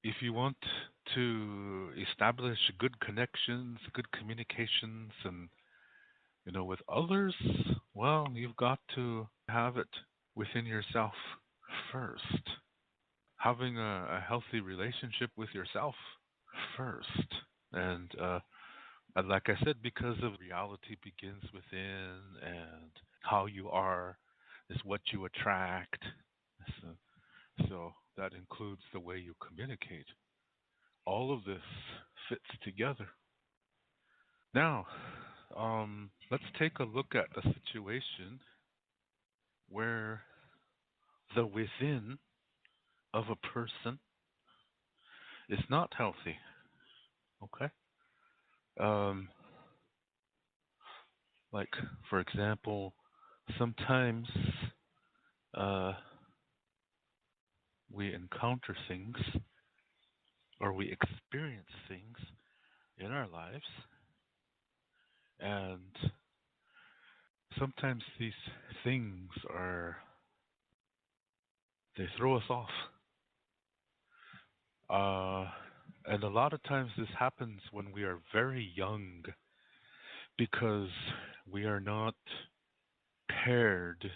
if you want to establish good connections, good communications, and with others, well, you've got to have it within yourself first. Having a healthy relationship with yourself first, and like I said, because of reality begins within, and how you are is what you attract. So that includes the way you communicate. All of this fits together. Now, let's take a look at the situation where the within of a person is not healthy. Okay? Um, like, for example, sometimes uh, we encounter things or we experience things in our lives, and sometimes these things they throw us off. Uh, and a lot of times this happens when we are very young because we are not paired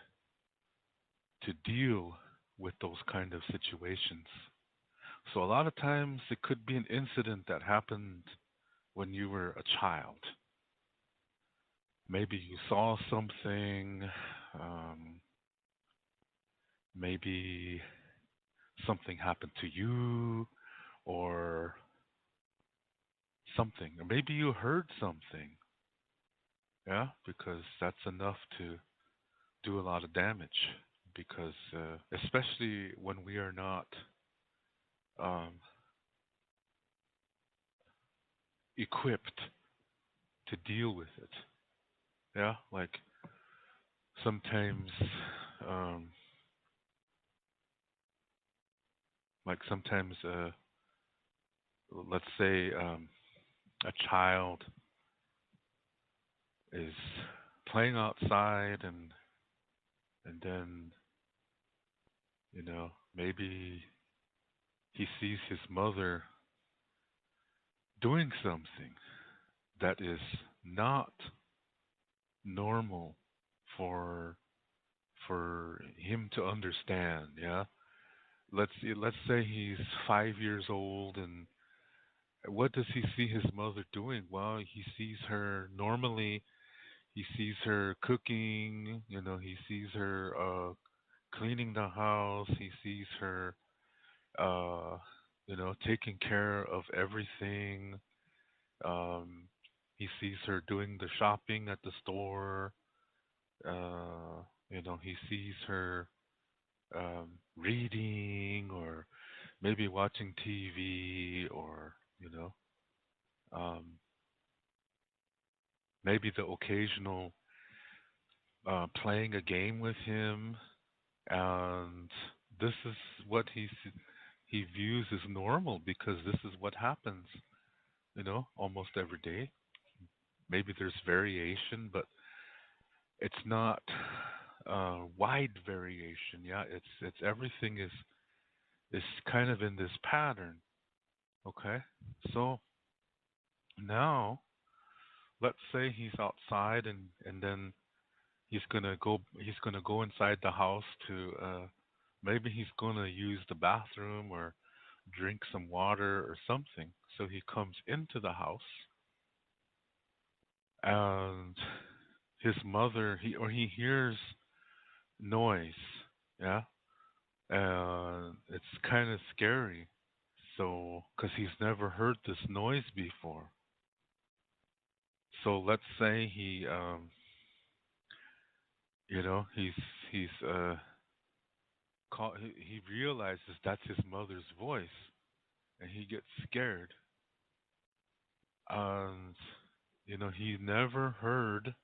to deal with those kind of situations. So a lot of times it could be an incident that happened when you were a child. Maybe you saw something, um, maybe something happened to you, or something, or maybe you heard something, yeah, because that's enough to do a lot of damage. Because especially when we are not um, equipped to deal with it, yeah, like sometimes, um, like sometimes, let's say a child is playing outside, and then maybe he sees his mother doing something that is not normal for him to understand. Yeah, let's say he's 5 years old, and what does he see his mother doing? Well, he sees her normally. He sees her cooking. He sees her cleaning the house. He sees her uh, taking care of everything. Um, he sees her doing the shopping at the store. He sees her reading, or maybe watching TV, or um, maybe the occasional playing a game with him, and this is what he views as normal because this is what happens, almost every day. Maybe there's variation, but it's not wide variation. Yeah, it's everything is kind of in this pattern. Okay, so now let's say he's outside, and then he's gonna go inside the house to maybe he's gonna use the bathroom or drink some water or something. So he comes into the house, and his mother he hears noise, yeah, and it's kind of scary. So, because he's never heard this noise before. So let's say he's he realizes that's his mother's voice, and he gets scared. And he never heard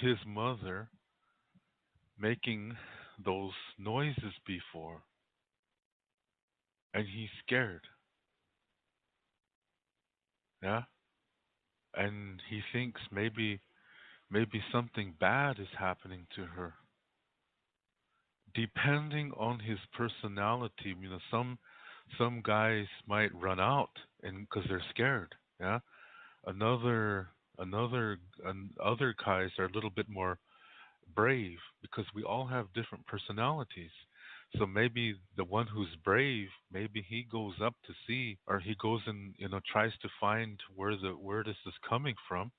his mother making those noises before, and he's scared. Yeah, and he thinks maybe something bad is happening to her. Depending on his personality, Some guys might run out and because they're scared. Yeah. Another other guys are a little bit more brave because we all have different personalities. So maybe the one who's brave, maybe he goes up to see, or he goes and tries to find where this is coming from,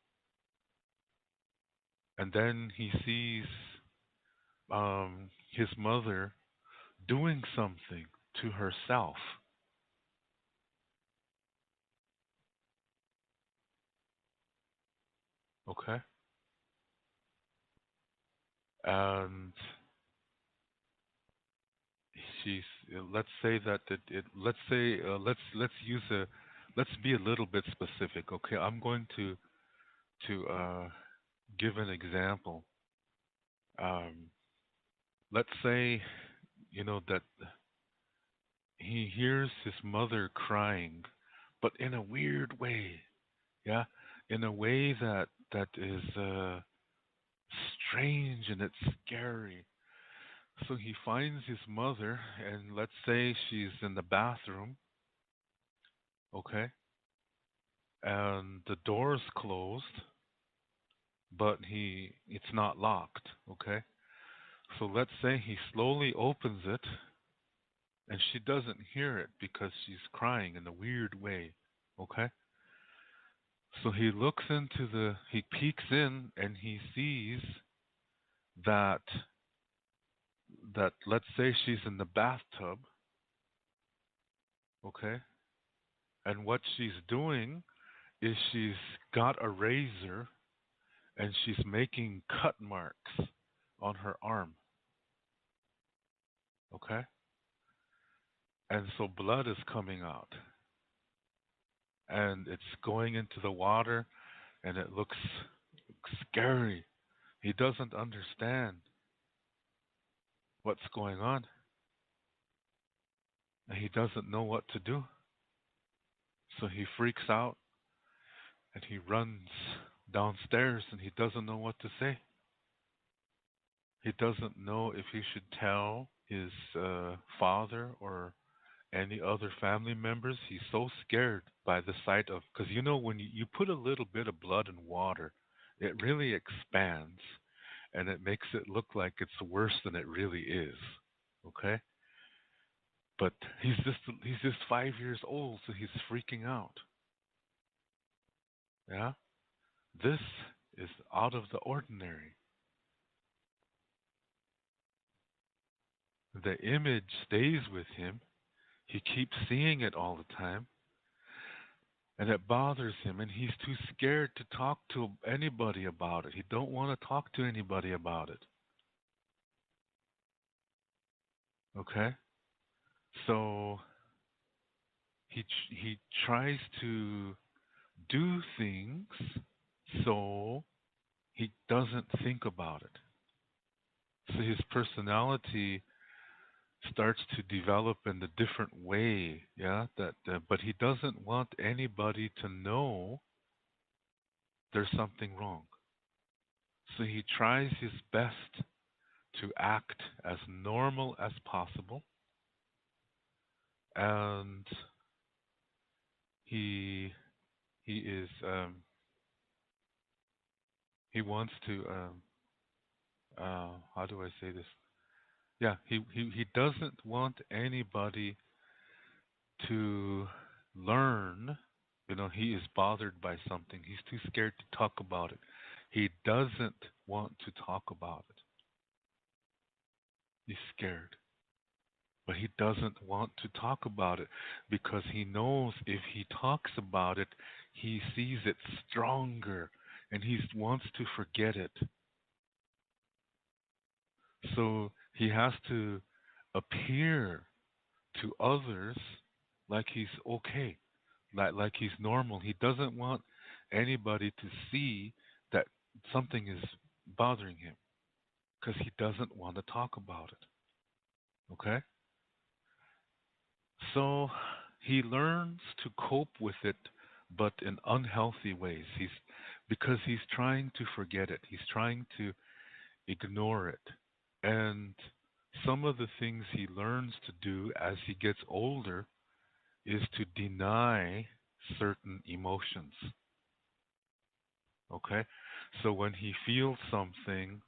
and then he sees his mother doing something to herself. Okay, and she's let's say that it let's say let's use a let's be a little bit specific. Okay, I'm going to give an example. Um, let's say that he hears his mother crying, but in a weird way. Yeah, in a way that is strange and it's scary. So he finds his mother, and let's say she's in the bathroom. Okay, and the door's closed, but it's not locked. Okay, so let's say he slowly opens it, and she doesn't hear it because she's crying in a weird way. Okay, so he peeks in, and he sees that let's say she's in the bathtub. Okay, and what she's doing is she's got a razor, and she's making cut marks on her arm. Okay, and so blood is coming out, and it's going into the water, and it looks scary. He doesn't understand what's going on, and he doesn't know what to do. So he freaks out, and he runs downstairs, and he doesn't know what to say. He doesn't know if he should tell his father or any other family members. He's so scared by the sight of, because when you put a little bit of blood in water, it really expands, and it makes it look like it's worse than it really is. Okay? But he's just 5 years old, so he's freaking out. Yeah? This is out of the ordinary. The image stays with him. He keeps seeing it all the time, and it bothers him, and he's too scared to talk to anybody about it. He don't want to talk to anybody about it. Okay? So he tries to do things so he doesn't think about it. So his personality starts to develop in a different way, yeah, that but he doesn't want anybody to know there's something wrong. So he tries his best to act as normal as possible, and he he is he wants to how do I say this? Yeah, he doesn't want anybody to learn. He is bothered by something. He's too scared to talk about it. He doesn't want to talk about it. He's scared. But he doesn't want to talk about it because he knows if he talks about it, he sees it stronger, and he wants to forget it. So he has to appear to others like he's okay, like he's normal. He doesn't want anybody to see that something is bothering him because he doesn't want to talk about it. Okay? So he learns to cope with it, but in unhealthy ways. He's trying to forget it. He's trying to ignore it. And some of the things he learns to do as he gets older is to deny certain emotions. Okay? So when he feels something,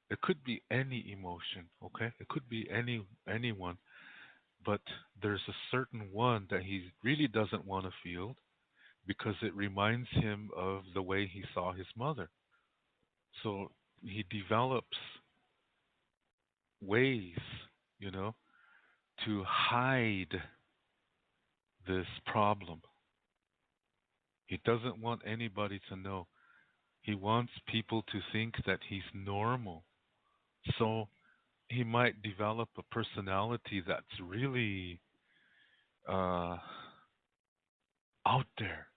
it could be any emotion, okay? It could be anyone, but there's a certain one that he really doesn't want to feel because it reminds him of the way he saw his mother. So he develops ways, you know, to hide this problem. He doesn't want anybody to know. He wants people to think that he's normal. So he might develop a personality that's really uh, out there.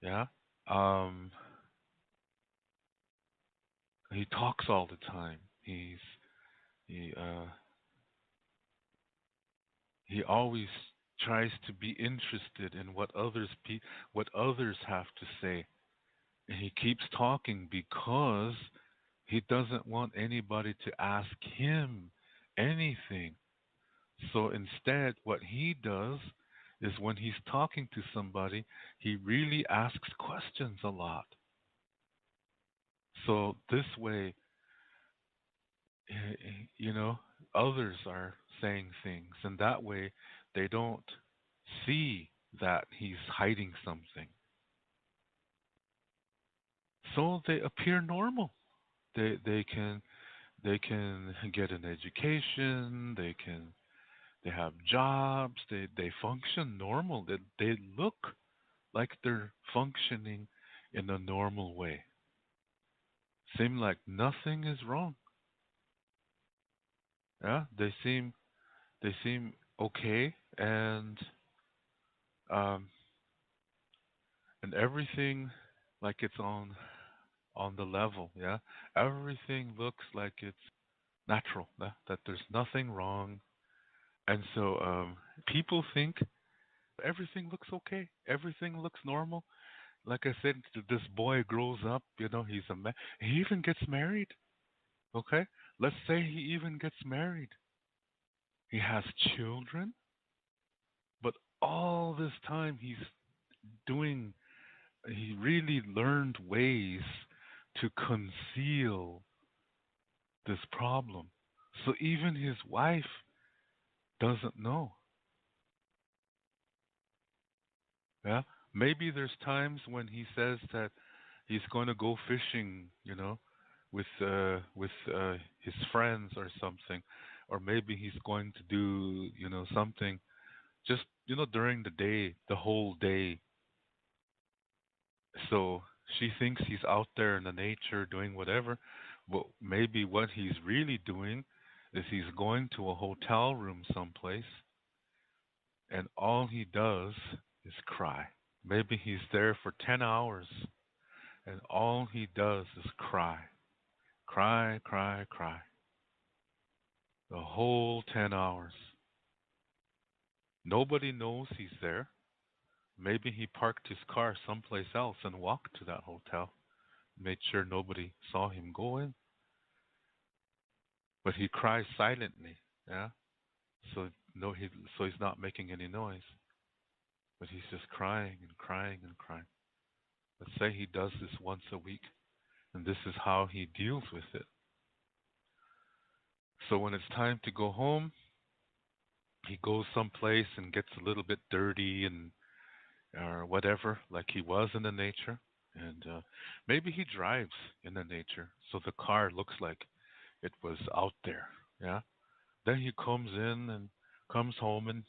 Yeah. Um, he talks all the time. He he always tries to be interested in what others have to say. And he keeps talking because he doesn't want anybody to ask him anything. So instead, what he does is when he's talking to somebody, he really asks questions a lot. So this way, you know, others are saying things, and that way they don't see that he's hiding something. So they appear normal. They can get an education. They have jobs. They function normal. They look like they're functioning in a normal way. Seem like nothing is wrong. Yeah, they seem okay, um and everything like it's on the level. Yeah, everything looks like it's natural. That there's nothing wrong, and so people think everything looks okay. Everything looks normal. Like I said, this boy grows up. He's a man. He even gets married. Okay, let's say he even gets married. He has children, but all this time doing. He really learned ways to conceal this problem. So even his wife doesn't know. Yeah. Maybe there's times when he says that he's going to go fishing, with his friends or something, or maybe he's going to do, something just, during the day, the whole day. So she thinks he's out there in the nature doing whatever, but maybe what he's really doing is he's going to a hotel room someplace, and all he does is cry. Maybe he's there for 10 hours, and all he does is cry. Cry, cry, cry. The whole 10 hours. Nobody knows he's there. Maybe he parked his car someplace else and walked to that hotel, made sure nobody saw him go in. But he cries silently, yeah. So no, so he's not making any noise, but he's just crying and crying and crying. Let's say he does this once a week, and this is how he deals with it. So when it's time to go home, he goes someplace and gets a little bit dirty and or whatever, like he was in the nature, and maybe he drives in the nature, so the car looks like it was out there, yeah. Then he comes home and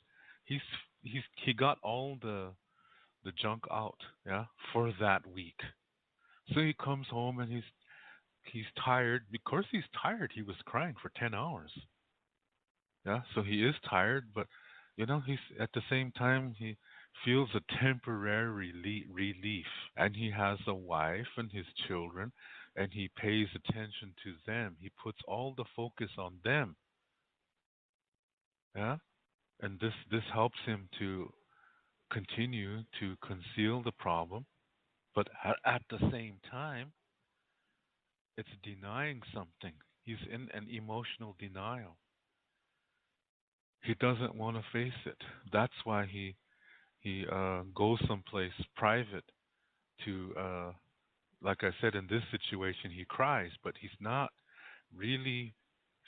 he's he got all the junk out, yeah, for that week. So he comes home and he's tired. Because he's tired, he was crying for 10 hours. Yeah, so he is tired, but he's at the same time he feels a temporary relief, and he has a wife and his children, and he pays attention to them. He puts all the focus on them. Yeah, and this helps him to continue to conceal the problem, but at the same time, it's denying something. He's in an emotional denial. He doesn't want to face it. That's why He goes someplace private to, like I said, in this situation, he cries, but he's not really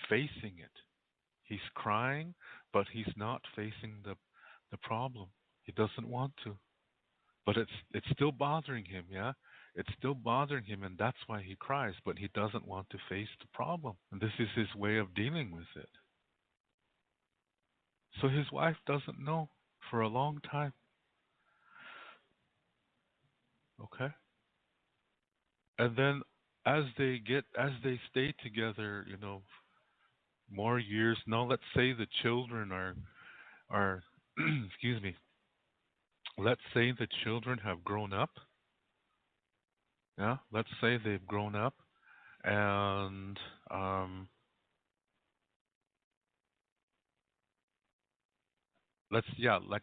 facing it. He's crying, but he's not facing the problem. He doesn't want to, but it's still bothering him. Yeah, it's still bothering him, and that's why he cries. But he doesn't want to face the problem, and this is his way of dealing with it. So his wife doesn't know for a long time. Okay, and then as they stay together, more years. Now let's say the children are excuse me. Let's say the children have grown up. Yeah, let's say they've grown up, and like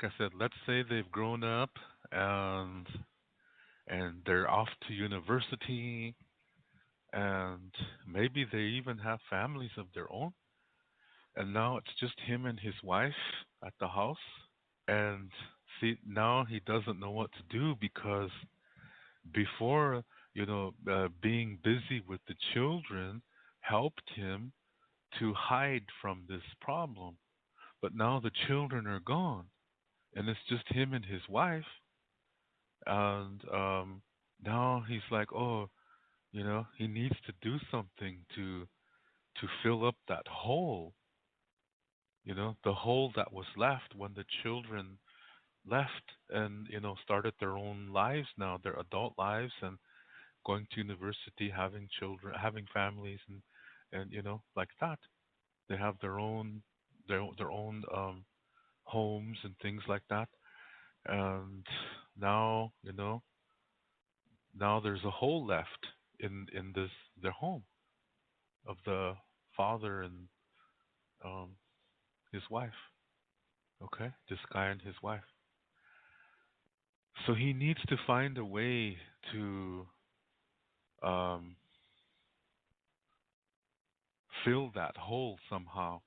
I said, let's say they've grown up and they're off to university, and maybe they even have families of their own, and now it's just him and his wife at the house. And see, now he doesn't know what to do because before, being busy with the children helped him to hide from this problem. But now the children are gone, and it's just him and his wife. And now he's like, oh, he needs to do something to fill up that hole. The hole that was left when the children left and started their own lives now, their adult lives, and going to university, having children, having families, and like that. They have their own homes and things like that. And now now there's a hole left in this their home of the father and um, his wife. Okay, this guy and his wife. So he needs to find a way to um, fill that hole somehow.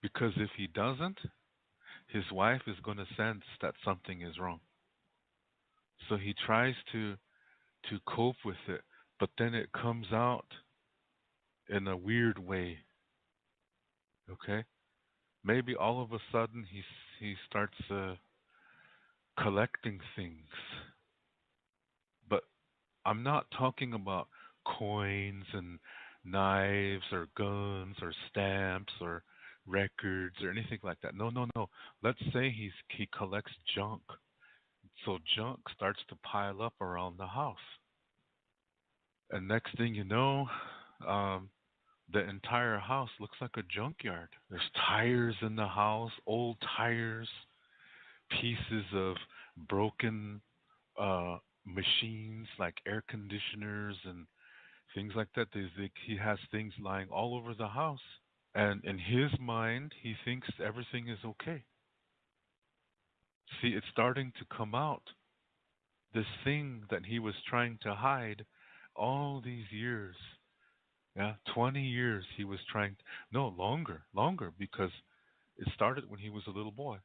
Because if he doesn't, his wife is going to sense that something is wrong. So he tries to cope with it, but then it comes out in a weird way. Okay, maybe all of a sudden he starts collecting things, but I'm not talking about coins and knives or guns or stamps or records or anything like that. No, no, no. Let's say he collects junk. So junk starts to pile up around the house. And next thing you know, um, the entire house looks like a junkyard. There's tires in the house, old tires, pieces of broken uh, machines like air conditioners and things like that. He has things lying all over the house. And in his mind, he thinks everything is okay. See, it's starting to come out. This thing that he was trying to hide all these years. Yeah, 20 years he was trying to, no, longer because it started when he was a little boy.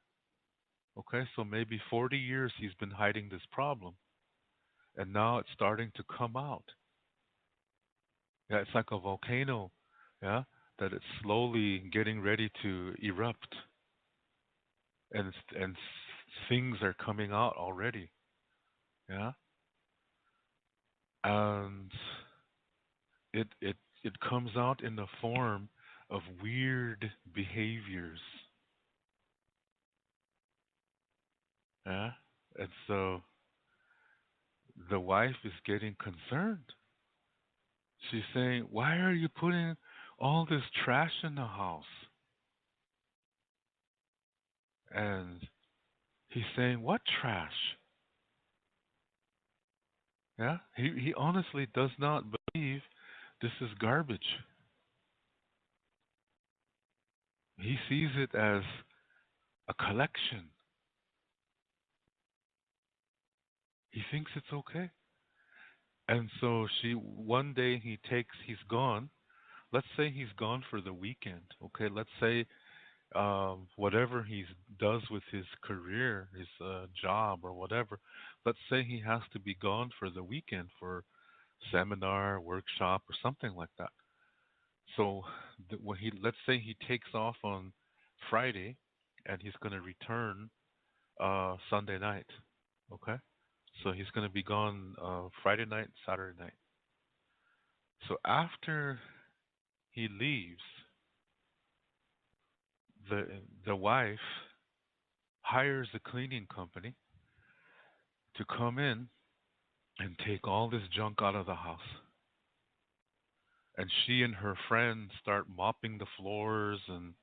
Okay, so maybe 40 years he's been hiding this problem, and now it's starting to come out. Yeah, it's like a volcano, yeah, that it's slowly getting ready to erupt, and things are coming out already. Yeah, and it comes out in the form of weird behaviors. Yeah, and so the wife is getting concerned. She's saying, "Why are you putting all this trash in the house?" And he's saying, "What trash?" Yeah, he honestly does not believe this is garbage. He sees it as a collection. He thinks it's okay. And so one day he's gone. Let's say he's gone for the weekend. Okay, let's say whatever he does with his career, his job or whatever. Let's say he has to be gone for the weekend for seminar, workshop, or something like that. So when he, let's say he takes off on Friday, and he's going to return Sunday night. Okay, so he's going to be gone Friday night, Saturday night. So after he leaves, the the wife hires a cleaning company to come in and take all this junk out of the house. And she and her friends start mopping the floors, and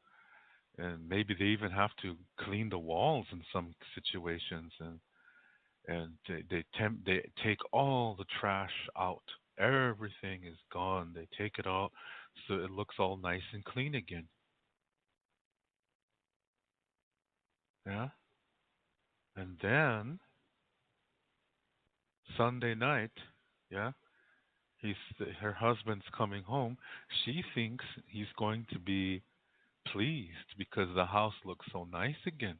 maybe they even have to clean the walls in some situations, and they take all the trash out. Everything is gone. They take it out so it looks all nice and clean again. Yeah. And then Sunday night, yeah, he's her husband's coming home. She thinks he's going to be pleased because the house looks so nice again.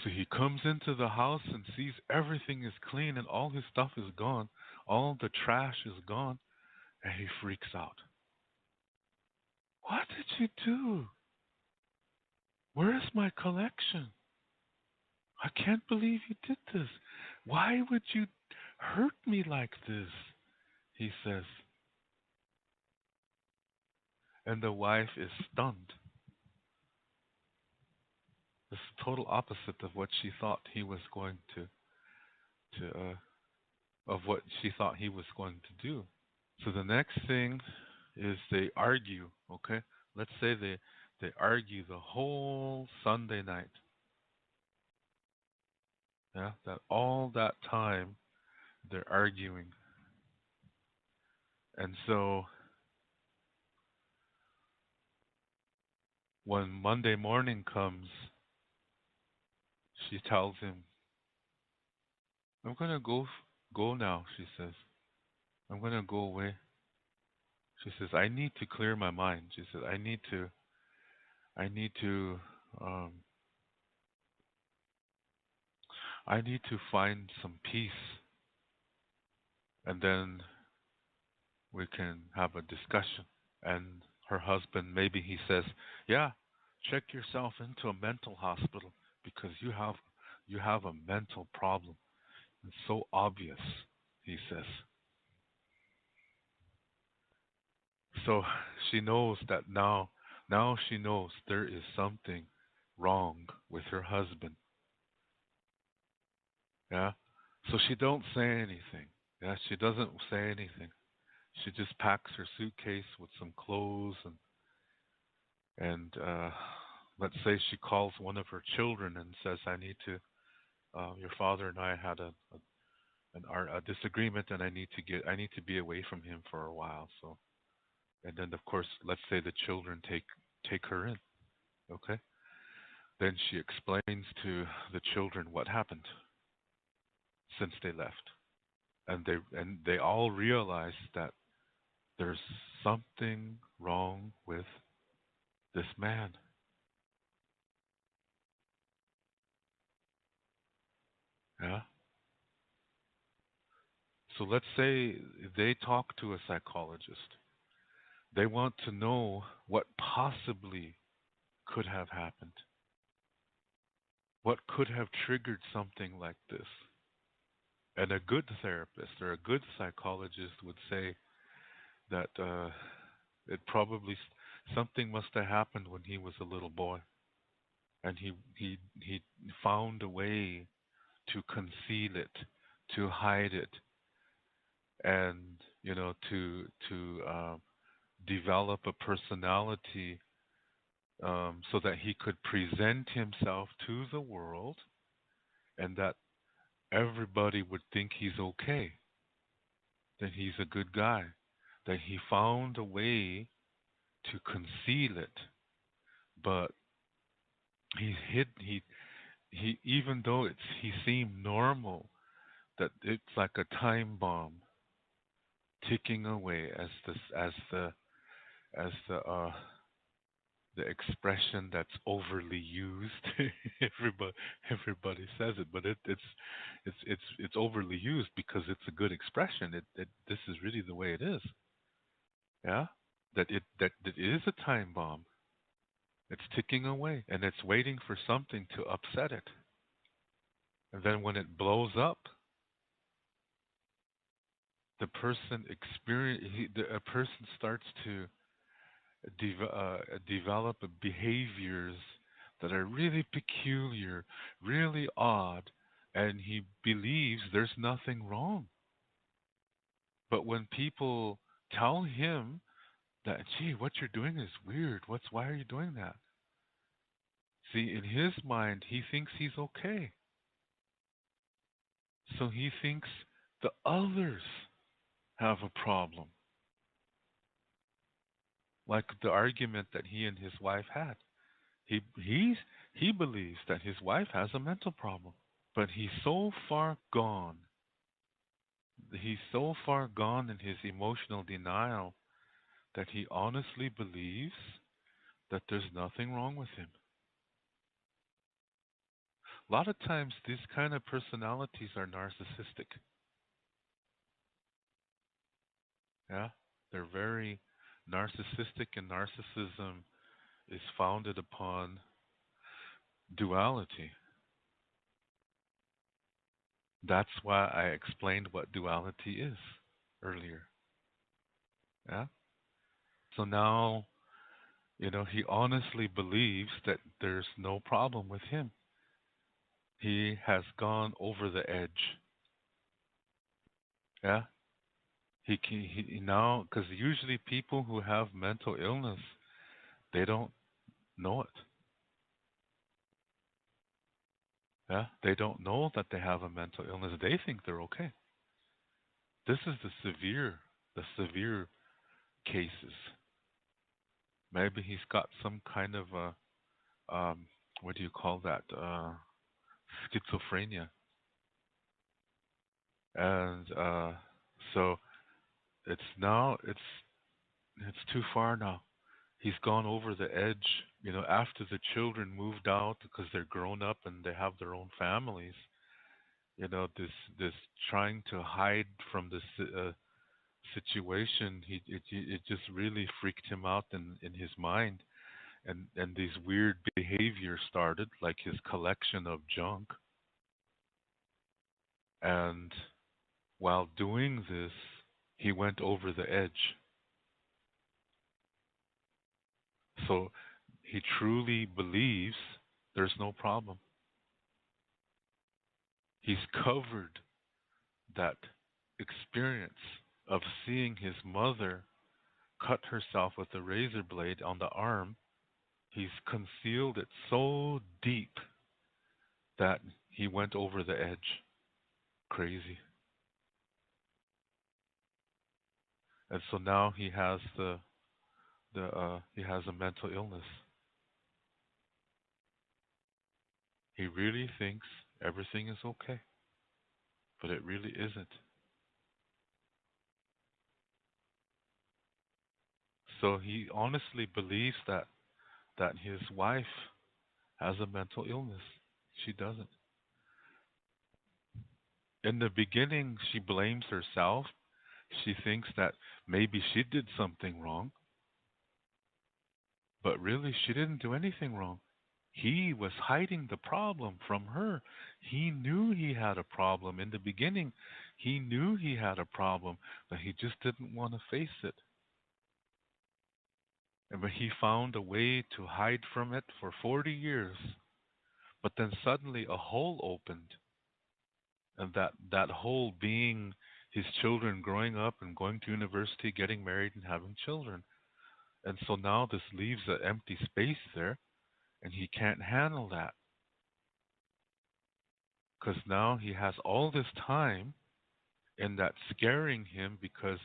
So he comes into the house and sees everything is clean and all his stuff is gone. All the trash is gone. And he freaks out. What did you do? Where is my collection? I can't believe you did this. Why would you hurt me like this? He says. And the wife is stunned. This is total opposite of what she thought he was going to of what she thought he was going to do. So the next thing is they argue, okay? Let's say they argue the whole Sunday night. Yeah, that all that time they're arguing. And so when Monday morning comes, she tells him, "I'm going to go now," she says. "I'm going to go away." She says, "I need to clear my mind." She says, I need to um I need to find some peace, and then we can have a discussion. And her husband, maybe he says, "Yeah, check yourself into a mental hospital because you have a mental problem. It's so obvious," he says. So she knows that now she knows there is something wrong with her husband. Yeah. So she don't say anything. Yeah, she doesn't say anything. She just packs her suitcase with some clothes, and let's say she calls one of her children and says, "I need to. Your father and I had a disagreement, and I need to be away from him for a while." So, and then of course, let's say the children take her in. Okay. Then she explains to the children what happened since they left, and they all realize that there's something wrong with this man. Yeah. So let's say they talk to a psychologist. They want to know what possibly could have happened. What could have triggered something like this? And a good therapist or a good psychologist would say that it probably something must have happened when he was a little boy, and he found a way to conceal it, to hide it, and to develop a personality so that he could present himself to the world, and that everybody would think he's okay, that he's a good guy, that he found a way to conceal it, but he even though he seemed normal, that it's like a time bomb ticking away as the the expression that's overly used. everybody everybody says it, but it's overly used because it's a good expression. This is really the way it is. Yeah, that it is a time bomb. It's ticking away and it's waiting for something to upset it. And then when it blows up, a person starts to develop behaviors that are really peculiar, really odd, and he believes there's nothing wrong. But when people tell him that, gee, what you're doing is weird, why are you doing that? See, in his mind, he thinks he's okay. So he thinks the others have a problem, like the argument that he and his wife had. He believes that his wife has a mental problem, but he's so far gone in his emotional denial that he honestly believes that there's nothing wrong with him. A lot of times these kind of personalities are narcissistic. Yeah? They're very narcissistic, and narcissism is founded upon duality. That's why I explained what duality is earlier. Yeah? So now, he honestly believes that there's no problem with him. He has gone over the edge. Yeah? He now, because usually people who have mental illness, they don't know it. Yeah? They don't know that they have a mental illness. They think they're okay. This is the severe cases. Maybe he's got some kind of what do you call that? Schizophrenia. And so it's too far now. He's gone over the edge. After the children moved out because they're grown up and they have their own families. This trying to hide from this situation. It just really freaked him out in his mind, and these weird behaviors started, like his collection of junk. And while doing this, he went over the edge. So he truly believes there's no problem. He's covered that experience of seeing his mother cut herself with a razor blade on the arm. He's concealed it so deep that he went over the edge. Crazy. And so now he has a mental illness. He really thinks everything is okay, but it really isn't. So he honestly believes that his wife has a mental illness. She doesn't. In the beginning, she blames herself. She thinks that maybe she did something wrong, but really she didn't do anything wrong. He was hiding the problem from her. He knew he had a problem in the beginning. He knew he had a problem, but he just didn't want to face it. And but he found a way to hide from it for 40 years. But then suddenly a hole opened, and that hole being his children growing up and going to university, getting married, and having children. And so now this leaves an empty space there, and he can't handle that because now he has all this time, and that's scaring him because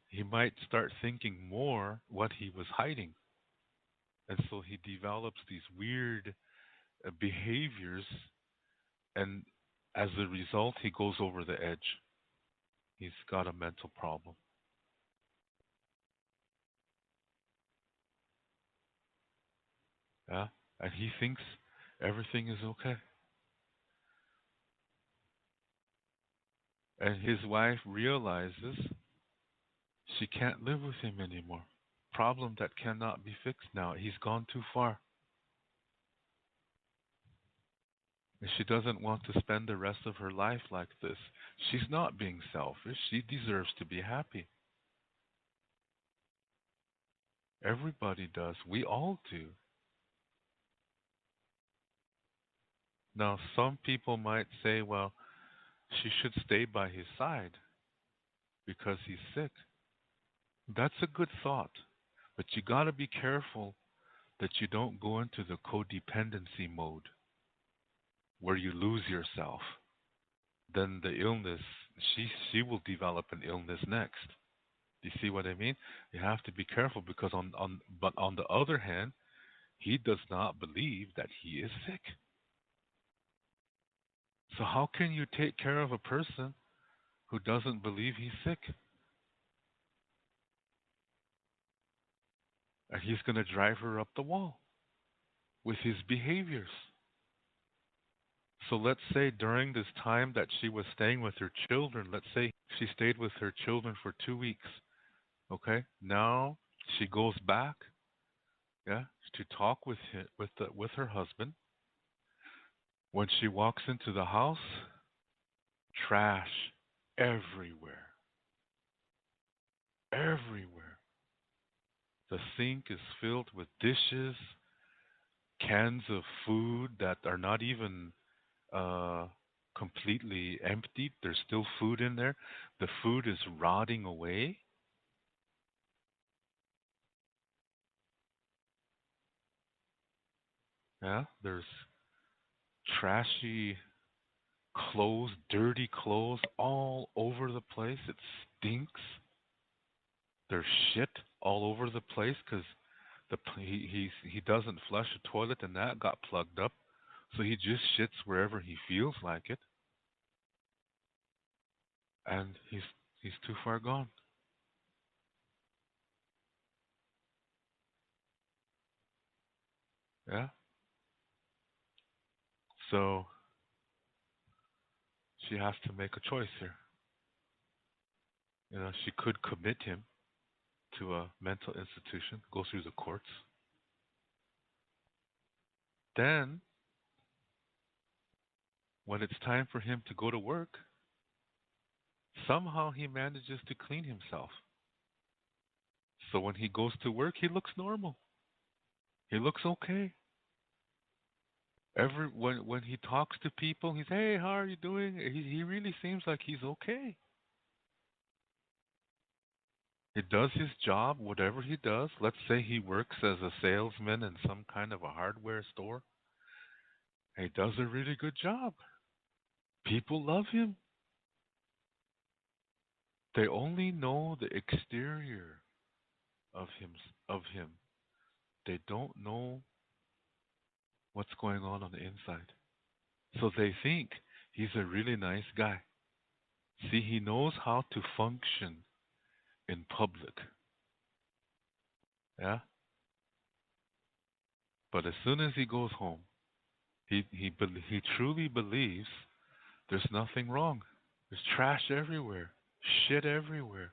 he might start thinking more what he was hiding. And so he develops these weird behaviors, and as a result, he goes over the edge. He's got a mental problem. Yeah, and he thinks everything is okay. And his wife realizes she can't live with him anymore. Problem that cannot be fixed now. He's gone too far. And she doesn't want to spend the rest of her life like this. She's not being selfish. She deserves to be happy. Everybody does. We all do. Now, some people might say, well, she should stay by his side because he's sick. That's a good thought. But you got to be careful that you don't go into the codependency mode where you lose yourself. Then the illness, she will develop an illness next. Do you see what I mean? You have to be careful because but on the other hand, he does not believe that he is sick. So how can you take care of a person who doesn't believe he's sick? And he's going to drive her up the wall with his behaviors. So let's say during this time that she was staying with her children, let's say she stayed with her children for 2 weeks. Okay, now she goes back, yeah, to talk with her husband. When she walks into the house, trash everywhere, everywhere. The sink is filled with dishes, cans of food that are not even uh, completely emptied. There's still food in there. The food is rotting away. Yeah, there's trashy clothes, dirty clothes all over the place. It stinks. There's shit all over the place because he doesn't flush a toilet and that got plugged up, so he just shits wherever he feels like it, and he's too far gone. Yeah. So she has to make a choice here. She could commit him to a mental institution, go through the courts. Then, when it's time for him to go to work, somehow he manages to clean himself. So when he goes to work, he looks normal. He looks okay. When he talks to people, he's, "Hey, how are you doing?" He really seems like he's okay. He does his job, whatever he does. Let's say he works as a salesman in some kind of a hardware store. He does a really good job. People love him. They only know the exterior of him. They don't know what's going on the inside. So they think he's a really nice guy. See, he knows how to function in public. Yeah? But as soon as he goes home, he truly believes there's nothing wrong. There's trash everywhere, shit everywhere.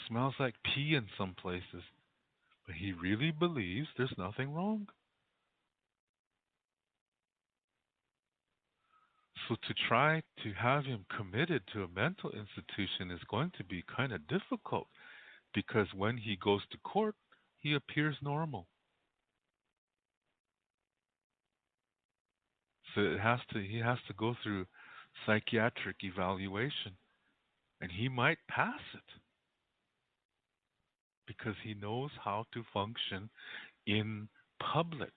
Smells like pee in some places. But he really believes there's nothing wrong. So to try to have him committed to a mental institution is going to be kind of difficult because when he goes to court, he appears normal. So he has to go through psychiatric evaluation and he might pass it because he knows how to function in public.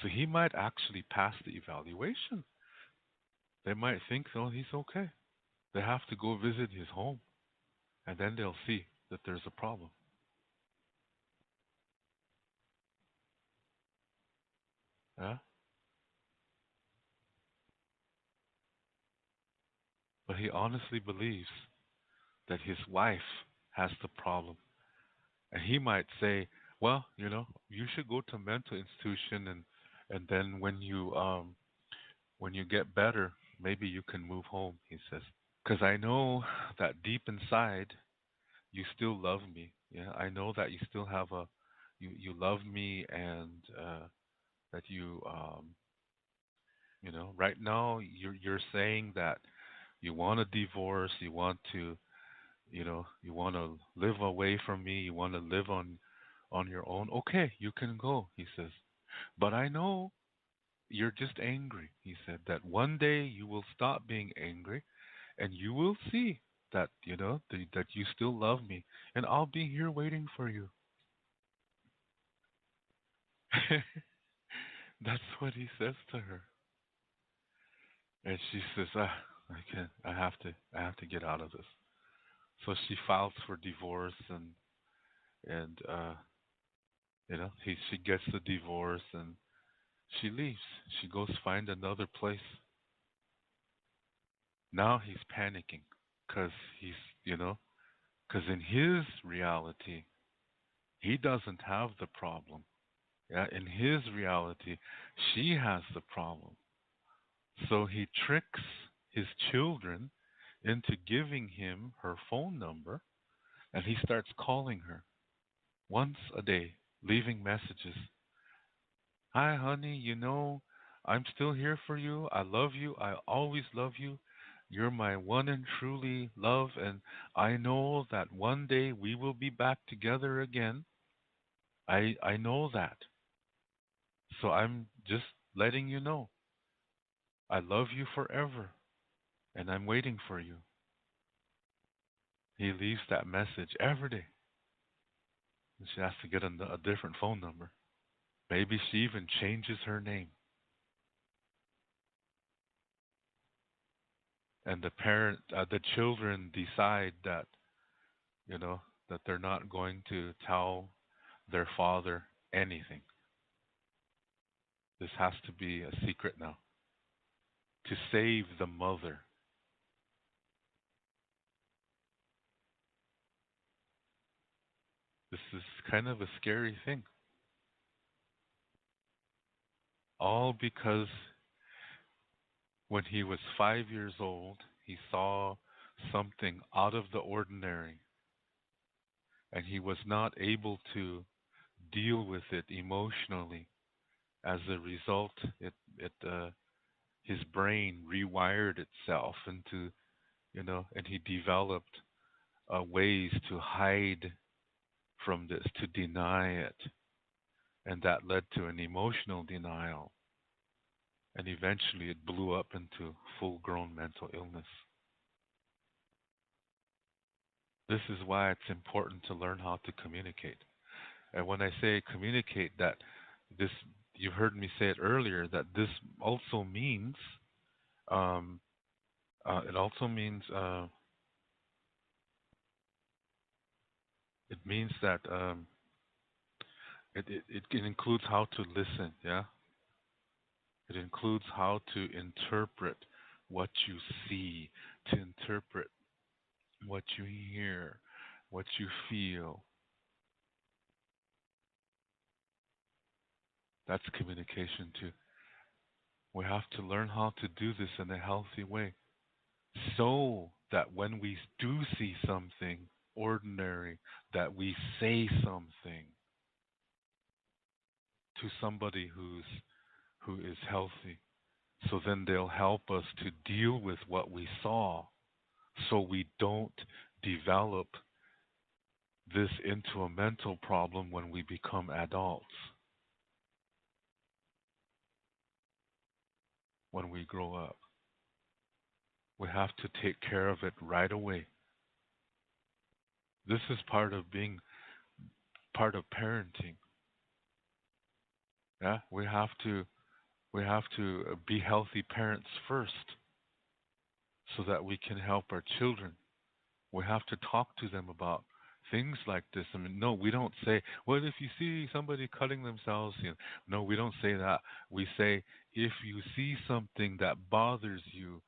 So he might actually pass the evaluation. They might think, oh, he's okay. They have to go visit his home and then they'll see that there's a problem. Yeah? But he honestly believes that his wife has the problem. And he might say, Well, you should go to a mental institution, and then when you get better, maybe you can move home, he says. Because I know that deep inside you still love me. Yeah, I know that you still have you love me, and that right now you're saying that you want a divorce, you want to live away from me, you want to live on your own. Okay, you can go, he says. But I know you're just angry, he said, that one day you will stop being angry and you will see that, that you still love me, and I'll be here waiting for you. That's what he says to her. And she says, I can't, I have to get out of this. So she files for divorce, and she gets the divorce, and she leaves. She goes find another place. Now he's panicking because he's, because in his reality, he doesn't have the problem. Yeah, in his reality, she has the problem. So he tricks his children into giving him her phone number, and he starts calling her once a day, leaving messages. Hi, honey, I'm still here for you. I love you. I always love you. You're my one and truly love, and I know that one day we will be back together again. I know that. So I'm just letting you know. I love you forever, and I'm waiting for you. He leaves that message every day. And she has to get a different phone number. Maybe she even changes her name. And the children decide that, you know, that they're not going to tell their father anything. This has to be a secret now to save the mother. This is kind of a scary thing. All because when he was 5 years old, he saw something out of the ordinary, and he was not able to deal with it emotionally. As a result, his brain rewired itself into, and he developed ways to hide from this, to deny it, and that led to an emotional denial, and eventually it blew up into full-grown mental illness. This is why it's important to learn how to communicate. And when I say communicate, that this, you heard me say it earlier, that this also means, um, it also means, it means that it includes how to listen. Yeah, it includes how to interpret what you see, to interpret what you hear, what you feel. That's communication too. We have to learn how to do this in a healthy way, so that when we do see something ordinary, that we say something to somebody who is healthy. So then they'll help us to deal with what we saw, so we don't develop this into a mental problem when we become adults, when we grow up. We have to take care of it right away. This is part of being part of parenting. Yeah, we have to be healthy parents first, so that we can help our children. We have to talk to them about things like this. I mean, no, we don't say, well, if you see somebody cutting themselves, no, we don't say that. We say, if you see something that bothers you,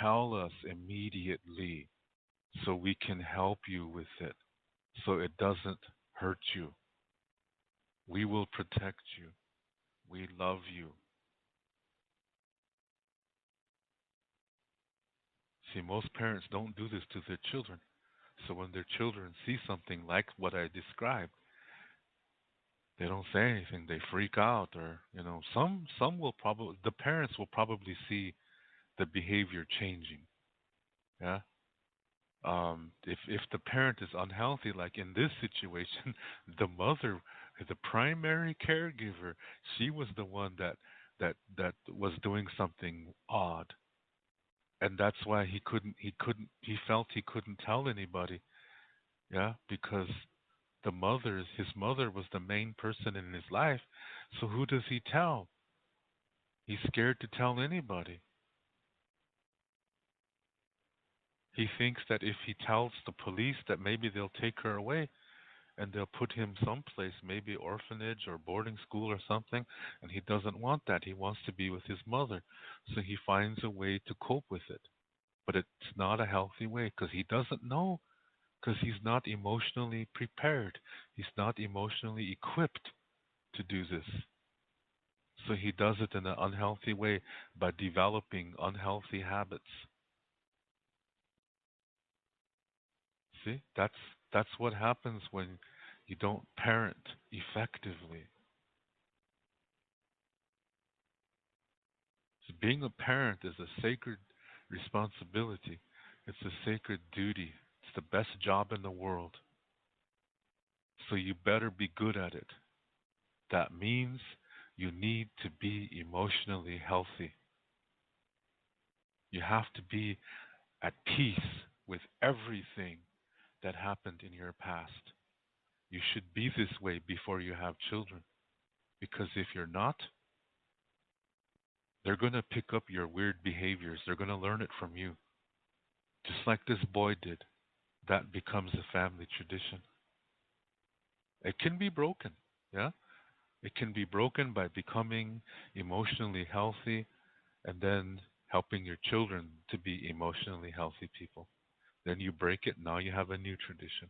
tell us immediately, so we can help you with it, so it doesn't hurt you. We will protect you. We love you. See, most parents don't do this to their children. So when their children see something like what I described, they don't say anything. They freak out, or some will probably the parents will probably see the behavior changing. Yeah. If the parent is unhealthy, like in this situation, the mother, the primary caregiver, she was the one that was doing something odd, and that's why he felt he couldn't tell anybody. Yeah, because his mother was the main person in his life. So who does he tell? He's scared to tell anybody. He thinks that if he tells the police that maybe they'll take her away and they'll put him someplace, maybe orphanage or boarding school or something, and he doesn't want that. He wants to be with his mother. So he finds a way to cope with it. But it's not a healthy way because he doesn't know, because he's not emotionally prepared. He's not emotionally equipped to do this. So he does it in an unhealthy way by developing unhealthy habits. See, that's what happens when you don't parent effectively. So being a parent is a sacred responsibility. It's a sacred duty. It's the best job in the world. So you better be good at it. That means you need to be emotionally healthy. You have to be at peace with everything that happened in your past. You should be this way before you have children. Because if you're not, they're going to pick up your weird behaviors. They're going to learn it from you. Just like this boy did. That becomes a family tradition. It can be broken. Yeah? It can be broken by becoming emotionally healthy and then helping your children to be emotionally healthy people. Then you break it. Now you have a new tradition.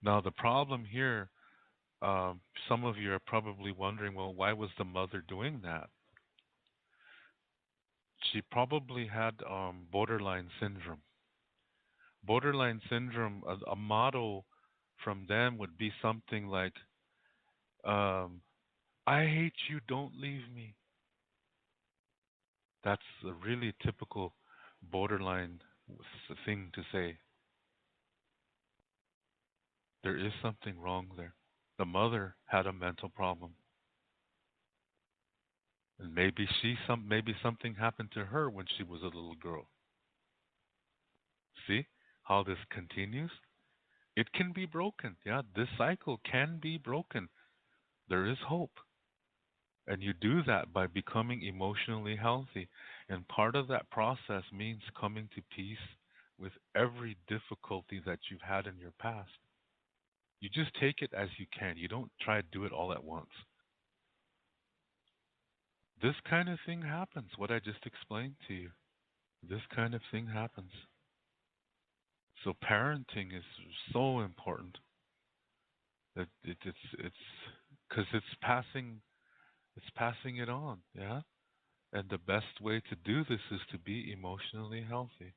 Now, the problem here, some of you are probably wondering, well, why was the mother doing that? She probably had borderline syndrome. Borderline syndrome, a motto from them would be something like, um, I hate you, don't leave me. That's a really typical borderline thing to say. There is something wrong there. The mother had a mental problem. And maybe something happened to her when she was a little girl. See how this continues? It can be broken. Yeah, this cycle can be broken. There is hope. And you do that by becoming emotionally healthy. And part of that process means coming to peace with every difficulty that you've had in your past. You just take it as you can. You don't try to do it all at once. This kind of thing happens, what I just explained to you. This kind of thing happens. So parenting is so important that it's because it's passing it on, yeah. And the best way to do this is to be emotionally healthy.